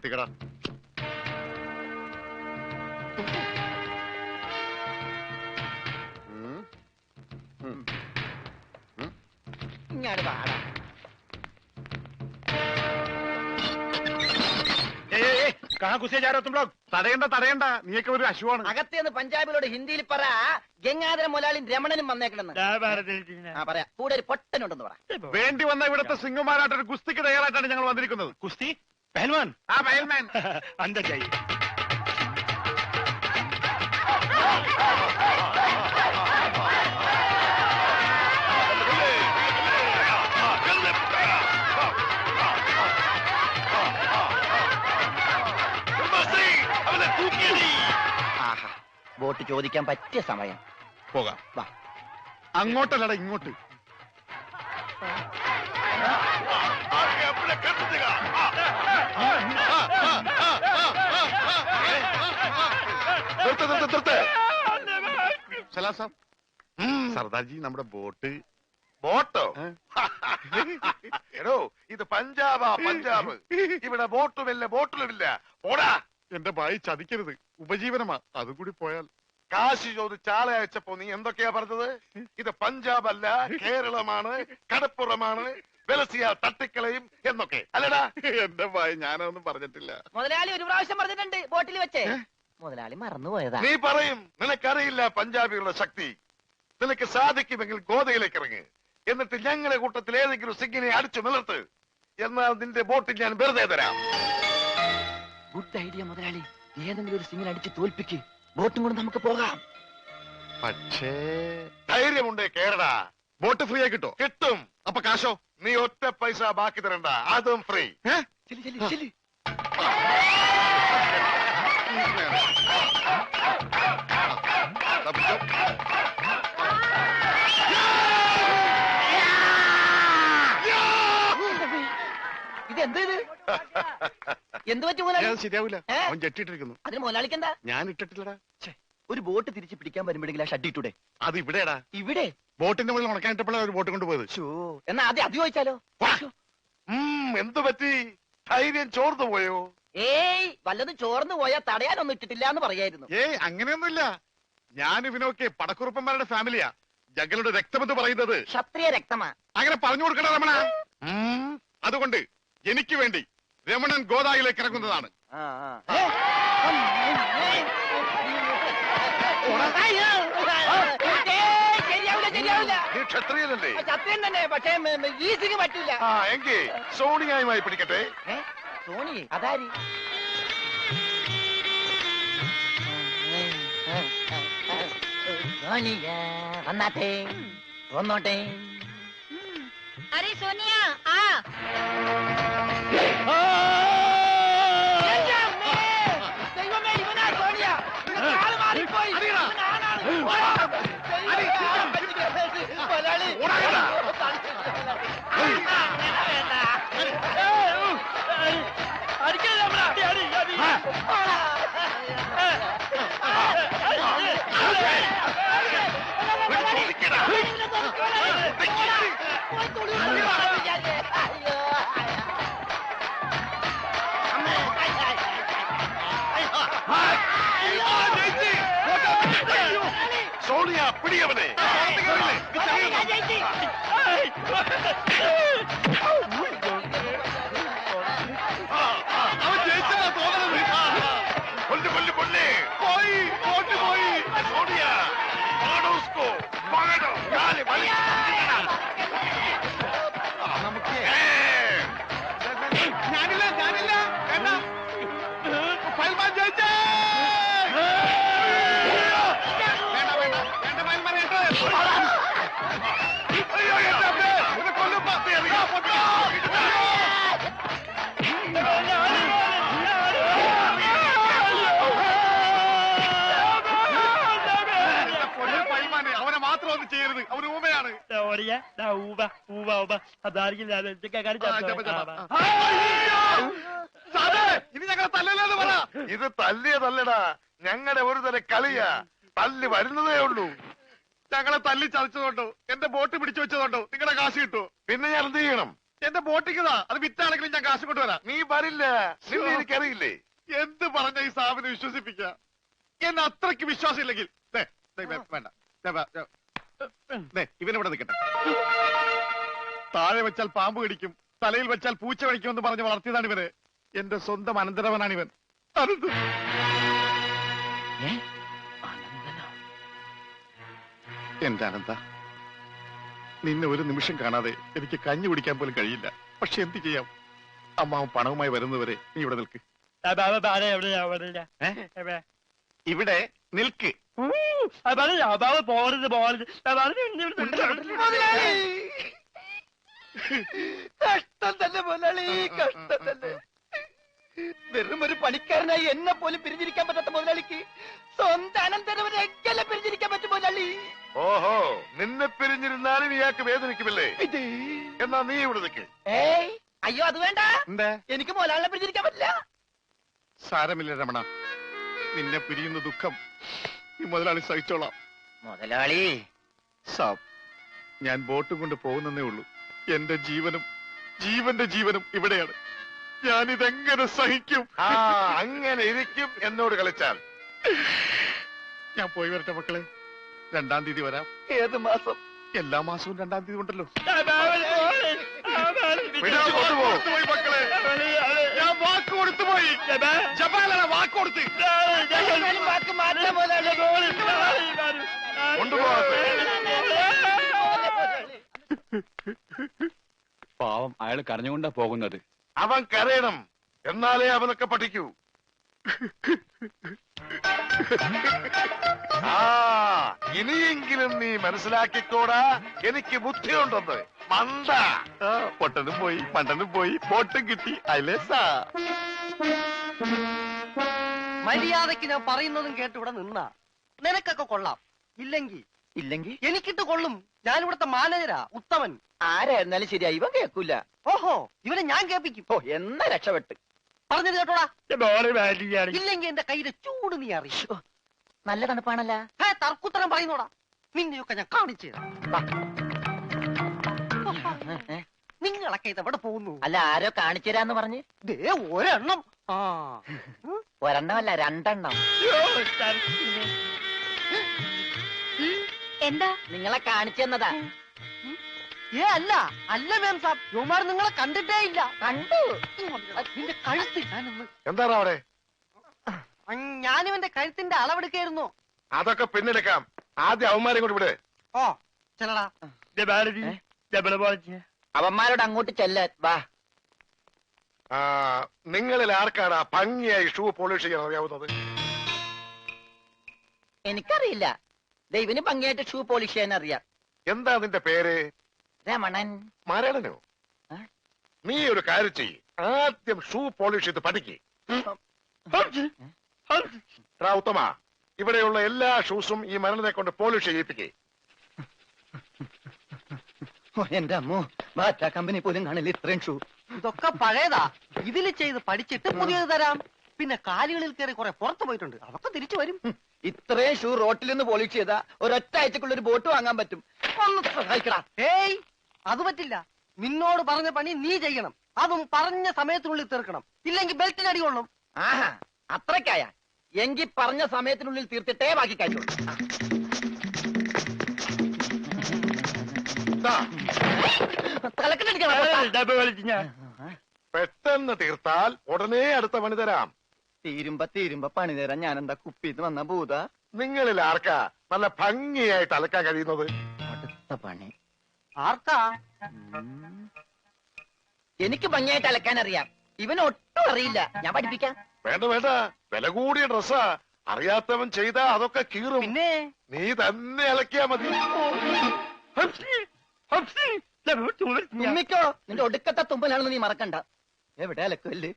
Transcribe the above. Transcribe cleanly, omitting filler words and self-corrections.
എത്തിക്കടാ. ഇങ്ങാട് പാടാ. തടയണ്ട, നീയൊക്കെ ഒരു അശുവാണ്. അകത്തേന്ന് പഞ്ചാബിലോട് ഹിന്ദിയിൽ പറ, ഗംഗാധര മുതലാളി രമണനും വന്നേക്കണെന്ന്. പറയാ, കൂടെ ഒരു പൊട്ടനുണ്ടെന്ന് പറ. വേണ്ടി വന്ന ഇവിടുത്തെ സിംഗുമാരായിട്ട് ഒരു കുസ്തിക്ക് തയ്യാറായിട്ടാണ് ഞങ്ങൾ വന്നിരിക്കുന്നത്. കുസ്തി പഹൽവാൻ. ആ പഹൽമാൻ അന്തർ ജായി. വോട്ട് ചോദിക്കാൻ പറ്റിയ സമയം. പോകാം. വാ. അങ്ങോട്ടല്ലടാ, ഇങ്ങോട്ട്. സർദാർജി, നമ്മുടെ ബോട്ട്. ബോട്ടോ? എടോ, ഇത് പഞ്ചാബാ, പഞ്ചാബ്. ഇവിടെ ബോട്ടുമില്ല, ബോട്ടിലുമില്ല. പോടാ. എന്റെ ഭായി ചതിക്കരുത്, ഉപജീവനമാ. അതുകൂടി പോയാൽ. കാശി ചോദിച്ച് ആളെ അയച്ചപ്പോ നീ എന്തൊക്കെയാ പറഞ്ഞത്? ഇത് പഞ്ചാബ് അല്ല, കേരളമാണ്, കടപ്പുറമാണ്, വെലസിയ തട്ടിക്കളയും എന്നൊക്കെ അല്ലടാ. എന്റെ ഭായി, ഞാനൊന്നും പറഞ്ഞിട്ടില്ല. മുതലാളി ഒരു പ്രാവശ്യം പറഞ്ഞിട്ടുണ്ട് ബോട്ടിൽ വെച്ചേ. മുതലാളി മറന്നുപോയതാ. നീ പറയും നിനക്കറിയില്ല പഞ്ചാബികളുടെ ശക്തി. നിനക്ക് സാധിക്കുമെങ്കിൽ ഗോതയിലേക്ക് ഇറങ്ങ്. എന്നിട്ട് ഞങ്ങളുടെ കൂട്ടത്തിൽ ഏതെങ്കിലും സിംഗിനെ അടിച്ചു നിലർത്ത്. എന്നാൽ നിന്റെ ബോട്ടിൽ ഞാൻ വെറുതെ തരാം. ഗുഡ് ഐഡിയ മുതലാളി. ഏതെങ്കിലും ഒരു സിംഗിനെ അടിച്ച് തോൽപ്പിക്ക്. ബോട്ടും കൊണ്ട് നമുക്ക് പോകാം. പക്ഷേ ധൈര്യമുണ്ടേ കേരടാ. ബോട്ട് ഫ്രീ ആയി കിട്ടോ? കിട്ടും. അപ്പൊ കാശോ? നീ ഒറ്റ പൈസ ബാക്കി തരണ്ട, അതും ഫ്രീ. ഇതെന്ത് എന്ത് പറ്റും മുതലാളി? ശരിയാവില്ല, അവൻ ജെട്ടിട്ടിരിക്കുന്നു. അതിന് മുതലാളിക്ക് എന്താ? ഞാൻ ഇട്ടിട്ടില്ലടാ. ഒരു ബോട്ട് തിരിച്ച് പിടിക്കാൻ വരുമ്പോഴെങ്കിൽ ആ ഷഡ് ഇട്ടൂടെ? അത് ഇവിടെടാ. ഇവിടെ ബോട്ടിന്റെ മുകളിൽ ഉണക്കാനിട്ടപ്പോഴാണ് ഒരു ബോട്ട് കൊണ്ടുപോയത്. എന്നാ ആദ്യം അത് ചോദിച്ചാലോ? എന്തു പറ്റി? ധൈര്യം ചോർന്നു പോയോ? ഏയ്, വല്ലതും ചോർന്നു പോയാൽ തടയാനൊന്നും ഇട്ടിട്ടില്ല എന്ന് പറയായിരുന്നു. ഏയ്, അങ്ങനെയൊന്നുമില്ല. ഞാൻ ഇവനൊക്കെ പടക്കുറുപ്പന്മാരുടെ ഫാമിലിയാ. ജഗലുടെ രക്തമെന്ന് പറയുന്നത് ക്ഷത്രിയ രക്തമാ. അങ്ങനെ പറഞ്ഞു കൊടുക്കണ രമണ. അതുകൊണ്ട് എനിക്ക് വേണ്ടി രമണൻ ഗോദായിലേക്ക് ഇറങ്ങുന്നതാണ്. നീ ക്ഷത്രിയനല്ലേ? സത്യം തന്നെ, പക്ഷേ ഈസിക്ക് പറ്റില്ല. എങ്കിൽ സോണിയായുമായി പിടിക്കട്ടെ. സോണി അതാരി? സോണിയ വന്നാട്ടെ, വന്നോട്ടെ. अरे सोनिया आ। സോണിയ, പിടിയവനെ. കൊല്ലു കൊല്ലു കൊല്ലേ. പോയി, ബോട്ട് പോയി. സോണിയ, ഞാനില്ല. ഫൽമാൻ ജയിച്ചേ. അവനെ മാത്രം ഒന്നും ചെയ്യരുത്, അവന് ഊമയാണ്. ഇനി ഞങ്ങളെ തല്ലല്ലെന്ന് പറ. ഇത് തല്ലിയതല്ലടാ, ഞങ്ങളുടെ ഒരു തരം കളിയാ. തല്ലി വരുന്നതേ ഉള്ളൂ. ഞങ്ങളെ തല്ലി ചതച്ചതുകൊണ്ടോ എന്റെ ബോട്ട് പിടിച്ചു വെച്ചതുകൊണ്ടോ നിങ്ങളുടെ കാശ് കിട്ടുമോ? പിന്നെ ഞാൻ എന്ത് ചെയ്യണം? എന്റെ ബോട്ടിക്കതാ, അത് വിറ്റാണെങ്കിലും ഞാൻ കാശ് കൊണ്ടുവരാം. നീ വരില്ല, നിന്നെ എനിക്കറിയില്ലേ. എന്ത് പറഞ്ഞ ഈ സാബിനെ വിശ്വസിപ്പിക്ക? എന്നെ അത്രയ്ക്ക് വിശ്വാസം ഇല്ലെങ്കിൽ വേണ്ട, ഇവനിവിടെ നിൽക്കട്ടെ. താഴെ വെച്ചാൽ പാമ്പ് കടിക്കും, തലയിൽ വെച്ചാൽ പൂച്ച കടിക്കുമെന്ന് പറഞ്ഞ് വളർത്തിയതാണ് ഇവന്. എന്റെ സ്വന്തം അനന്തരവനാണ് ഇവൻ. എന്റെ അനന്ത, നിന്നെ ഒരു നിമിഷം കാണാതെ എനിക്ക് കഞ്ഞി കുടിക്കാൻ പോലും കഴിയില്ല. പക്ഷെ എന്ത് ചെയ്യാം, അമ്മാവൻ പണവുമായി വരുന്നവരെ നീ ഇവിടെ നിൽക്ക്. ഇവിടെ നിൽക്ക്. കഷ്ടം തന്നെ മുതലാളി, കഷ്ടം തന്നെ. വെറും ഒരു പണിക്കാരനായി എന്നെ പോലും പിരിഞ്ഞിരിക്കാൻ പറ്റാത്ത മുതലാളിക്ക് സ്വന്തം അനന്തരവനെ എങ്ങനെ പിരിഞ്ഞിരിക്കാൻ പറ്റും മുതലാളി? ഓഹോ, നിന്നെ പിരിഞ്ഞിരുന്നാലും ഇയാൾക്ക് വേദനിക്കുമല്ലേ? എന്നാ നീ ഇവിടെ നിൽക്ക്. ഏയ് അയ്യോ, അത് വേണ്ട. എന്താ? എനിക്ക് മുതലാളിനെ പിരിഞ്ഞിരിക്കാൻ പറ്റില്ല. സാരമില്ല രമണ, നിന്നെ പിരിയുന്ന ദുഃഖം ഈ മുതലാളി സഹിച്ചോളാം. മുതലാളി സാബ്, ഞാൻ ബോട്ടും കൊണ്ട് പോകുന്നേ ഉള്ളൂ. എന്റെ ജീവനും ജീവന്റെ ജീവനും ഇവിടെയാണ്. ഞാനിതെങ്ങനെ സഹിക്കും? ആ, അങ്ങനെ ഇരിക്കും എന്നോട് കളിച്ചാൽ. ഞാൻ പോയി വരട്ടെ മക്കളെ. 2-ാം തീയതി വരാം. ഏത് മാസം? എല്ലാ മാസവും 2-ാം തീയതി ഉണ്ടല്ലോ. കൊണ്ടുപോകും മക്കളെ, ഞാൻ വാക്ക് കൊടുത്തുപോയി. ജപാലാണ് വാക്ക് കൊടുത്ത്. വാക്ക് മാറ്റാൻ മുതലാളി. കൊണ്ടുപോകട്ടെ. പാവം, അയാൾ കരഞ്ഞുകൊണ്ടാ പോകുന്നത്. അവൻ കരയണം, എന്നാലേ അവനൊക്കെ പഠിക്കൂ. ആ, ഇനിയെങ്കിലും നീ മനസ്സിലാക്കിക്കോടാ, എനിക്ക് ബുദ്ധിയുണ്ടെന്ന്. മണ്ട. പൊട്ടനും പോയി, മണ്ടനും പോയി, ബോട്ടും കിട്ടി. അയലേസാ മര്യാദക്ക് ഞാൻ പറയുന്നതും കേട്ട് ഇവിടെ നിന്നാ നിനക്കൊക്കെ കൊള്ളാം. ഇല്ലെങ്കിൽ എനിക്കിട്ട് കൊള്ളും. ഞാൻ ഇവിടുത്തെ മാനേജരാ, ഉത്തമൻ. ആരായിരുന്നാലും ശരിയാ, ഇവൻ കേൾക്കൂല. ഓഹോ, ഇവനെ ഞാൻ കേൾപ്പിക്കും. ഓ, എന്നാ രക്ഷപ്പെട്ട്. പറഞ്ഞത് കേട്ടോടാ. ഇല്ലെങ്കിൽ എന്റെ കയ്യിലെ ചൂട് നീ അറിയും. നല്ല തണുപ്പാണല്ലോ. തർക്കുത്തരം പറയുന്നോടാ. നിന്നെയൊക്കെ ഞാൻ കാണിച്ചു തരാം. നിങ്ങളൊക്കെ ഇതെവിടെ പോകുന്നു? അല്ല, ആരോ കാണിച്ചു തരാന്ന് പറഞ്ഞ്. ദേ ഒരെണ്ണം. ആ, ഒരെണ്ണമല്ല, 2 എന്താ? നിങ്ങളെ കാണിച്ചു തന്നതാ. അല്ല അല്ല മാം സാബ്, യുവമാർ നിങ്ങളെ കണ്ടിട്ടേ ഇല്ല. കണ്ടു. നിന്റെ കഴുത്ത് ഞാനൊന്ന്. എന്താണ് അവിടെ? ഞാനിവന്റെ കഴുത്തിന്റെ അളവെടുക്കായിരുന്നു. അതൊക്കെ പിന്നെടുക്കാം. ആദ്യം അവന്മാരെ കൊണ്ട് വിട്. ഓ ചെല്ലടാ. അവന്മാരോട് അങ്ങോട്ട് ചെല്ലാൻ വാ. ആ, നിങ്ങളിൽ ആർക്കാണ് ഭംഗിയായി ഷൂ പോളിഷ് ചെയ്യാൻ അറിയാവുന്നത്? എനിക്കറിയില്ല. ദൈവന് ഭംഗിയായിട്ട് ഷൂ പോളിഷ് ചെയ്യാൻ അറിയാം. എന്താ നിന്റെ പേര്? രമണൻ. മരണനോ? നീ ഒരു കാര്യം ചെയ്യ്, ആദ്യം ഷൂ പോളിഷ് ചെയ്ത് പഠിക്ക്. ഉത്തമ, ഇവിടെയുള്ള എല്ലാ ഷൂസും ഈ മരണനെ കൊണ്ട് പോളിഷ് ചെയ്യിപ്പിക്കേ. എന്റെ അമ്മോ, ബാറ്റ കമ്പനി പോലും കാണില്ല ഇത്രയും ഷൂ. ഇതൊക്കെ പഴയതാ. ഇതിൽ ചെയ്ത് പഠിച്ചിട്ട് പുതിയത് തരാം. പിന്നെ കാലുകളിൽ കയറി കുറെ പുറത്തു പോയിട്ടുണ്ട്, അതൊക്കെ തിരിച്ചു വരും. ഇത്രയും ഷൂ റോട്ടിൽ നിന്ന് പോളിഷ് ചെയ്താ ഒരൊറ്റ ആഴ്ചക്കുള്ള ഒരു ബോട്ട് വാങ്ങാൻ പറ്റും. ഒന്ന് സഹായിക്കടാ. ഏയ്, അത് പറ്റില്ല. നിന്നോട് പറഞ്ഞ പണി നീ ചെയ്യണം. അതും പറഞ്ഞ സമയത്തിനുള്ളിൽ തീർക്കണം. ഇല്ലെങ്കിൽ ബെൽറ്റിന് അടി കൊള്ളും. ആഹാ, അത്രക്കായ എങ്കിൽ പറഞ്ഞ സമയത്തിനുള്ളിൽ തീർത്തിട്ടേ ബാക്കി കഴിയുള്ളൂ. പെട്ടെന്ന് തീർത്താൽ ഉടനെ അടുത്ത പണി തരാം. തീരുമ്പ പണി തരാൻ ഞാൻ എന്താ കുപ്പിന്ന് വന്ന ഭൂത? നിങ്ങളിൽ ആർക്കാ നല്ല ഭംഗിയായിട്ട് അലക്കാൻ കഴിയുന്നത്? അടുത്ത പണി ആർക്കാ? എനിക്ക് ഭംഗിയായിട്ട് അലക്കാൻ അറിയാം. ഇവന് ഒട്ടും അറിയില്ല. ഞാൻ പഠിപ്പിക്കാം. വേണ്ട വേണ്ട, വില കൂടിയ ഡ്രസ്സാ. അറിയാത്തവൻ ചെയ്താ അതൊക്കെ കീറും. പിന്നെ നീ തന്നെ അലക്കിയാ മതി. തുമ്മിക്കോ, നിന്റെ ഒടുക്കത്തെ തുമ്പലാണെന്ന് നീ മറക്കണ്ട. എവിടെ അലക്കല്ലേ?